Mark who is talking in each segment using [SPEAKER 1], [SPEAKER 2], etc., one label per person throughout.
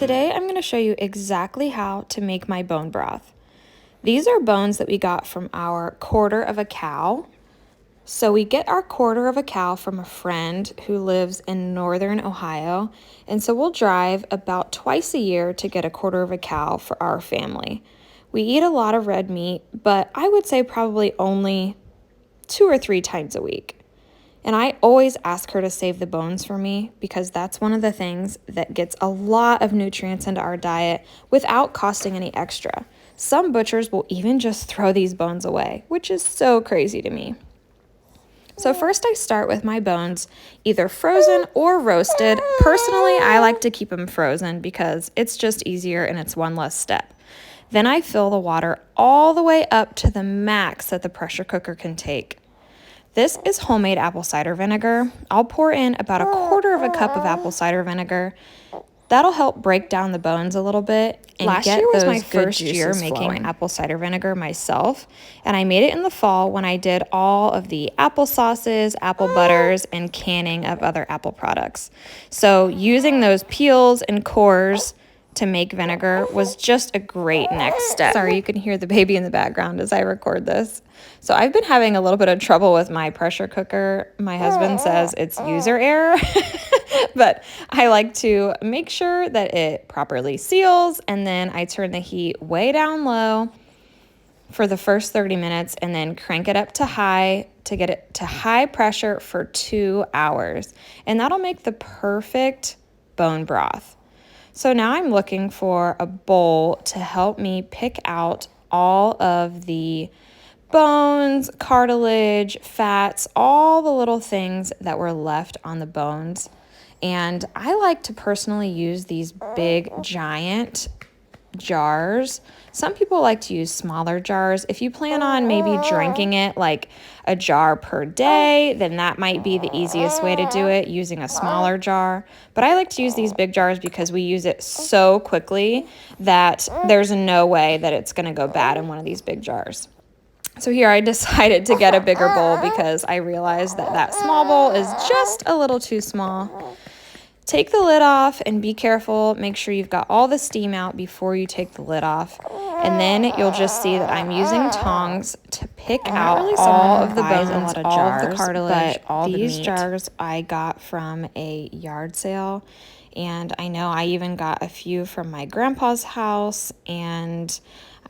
[SPEAKER 1] Today I'm going to show you exactly how to make my bone broth. These are bones that we got from our quarter of a cow. So we get our quarter of a cow from a friend who lives in northern Ohio, and so we'll drive about twice a year to get a quarter of a cow for our family. We eat a lot of red meat, but I would say probably only 2 or 3 times a week. And I always ask her to save the bones for me because that's one of the things that gets a lot of nutrients into our diet without costing any extra. Some butchers will even just throw these bones away, which is so crazy to me. So first I start with my bones, either frozen or roasted. Personally, I like to keep them frozen because it's just easier and it's one less step. Then I fill the water all the way up to the max that the pressure cooker can take. This is homemade apple cider vinegar. I'll pour in about 1/4 of a cup of apple cider vinegar. That'll help break down the bones a little bit. And last year was my first year making apple cider vinegar myself, and I made it in the fall when I did all of the apple sauces, apple butters, and canning of other apple products. So using those peels and cores to make vinegar was just a great next step. Sorry, you can hear the baby in the background as I record this. So I've been having a little bit of trouble with my pressure cooker. My husband says it's user error, but I like to make sure that it properly seals, and then I turn the heat way down low for the first 30 minutes and then crank it up to high to get it to high pressure for 2 hours. And that'll make the perfect bone broth. So now I'm looking for a bowl to help me pick out all of the bones, cartilage, fats, all the little things that were left on the bones. And I like to personally use these big, giant jars. Some people like to use smaller jars. If you plan on maybe drinking it like a jar per day, then that might be the easiest way to do it, using a smaller jar. But I like to use these big jars because we use it so quickly that there's no way that it's going to go bad in one of these big jars. So here I decided to get a bigger bowl because I realized that that small bowl is just a little too small. Take the lid off and be careful. Make sure you've got all the steam out before you take the lid off. And then you'll just see that I'm using tongs to pick out all of the bones, all of the cartilage, all the meat. These jars I got from a yard sale. And I know I even got a few from my grandpa's house, and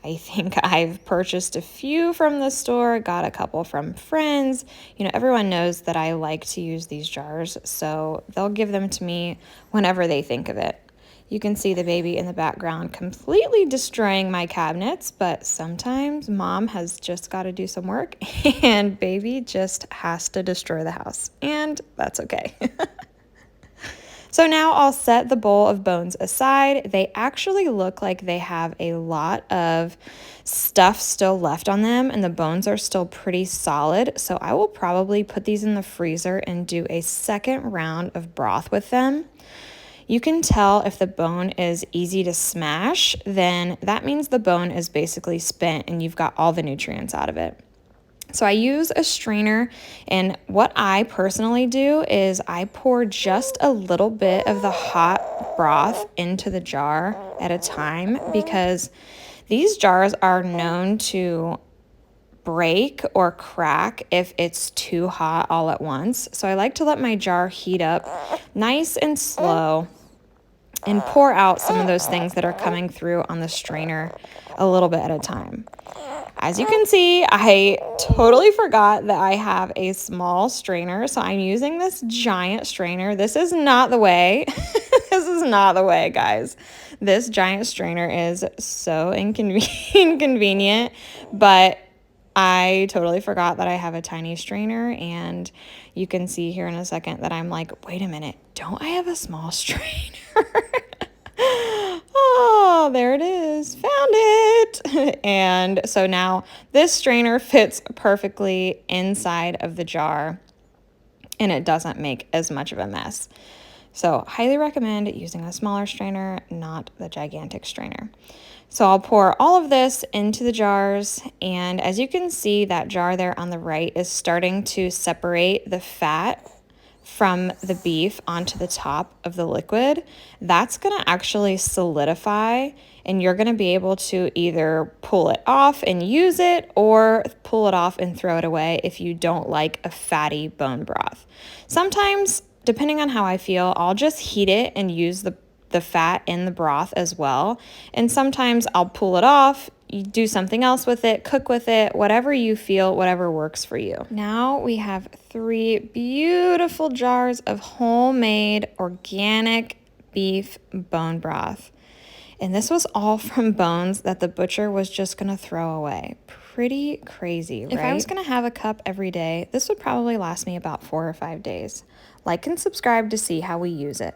[SPEAKER 1] I think I've purchased a few from the store, got a couple from friends. You know, everyone knows that I like to use these jars, so they'll give them to me whenever they think of it. You can see the baby in the background completely destroying my cabinets, but sometimes mom has just got to do some work and baby just has to destroy the house, and that's okay. So now I'll set the bowl of bones aside. They actually look like they have a lot of stuff still left on them, and the bones are still pretty solid. So I will probably put these in the freezer and do a second round of broth with them. You can tell if the bone is easy to smash, then that means the bone is basically spent and you've got all the nutrients out of it. So I use a strainer, and what I personally do is I pour just a little bit of the hot broth into the jar at a time because these jars are known to break or crack if it's too hot all at once. So I like to let my jar heat up nice and slow and pour out some of those things that are coming through on the strainer a little bit at a time. As you can see, I totally forgot that I have a small strainer, so I'm using this giant strainer. This is not the way. This is not the way, guys. This giant strainer is so inconvenient, but I totally forgot that I have a tiny strainer, and you can see here in a second that I'm like, wait a minute, don't I have a small strainer? Oh, there it is. Found it. And so now this strainer fits perfectly inside of the jar and it doesn't make as much of a mess. So highly recommend using a smaller strainer, not the gigantic strainer. So I'll pour all of this into the jars, and as you can see, that jar there on the right is starting to separate the fat from the beef onto the top of the liquid, that's gonna actually solidify, and you're gonna be able to either pull it off and use it or pull it off and throw it away if you don't like a fatty bone broth. Sometimes, depending on how I feel, I'll just heat it and use the fat in the broth as well. And sometimes I'll pull it off, you do something else with it, cook with it, whatever you feel, whatever works for you. Now we have 3 beautiful jars of homemade organic beef bone broth. And this was all from bones that the butcher was just gonna throw away. Pretty crazy, right? If I was gonna have a cup every day, this would probably last me about 4 or 5 days. Like and subscribe to see how we use it.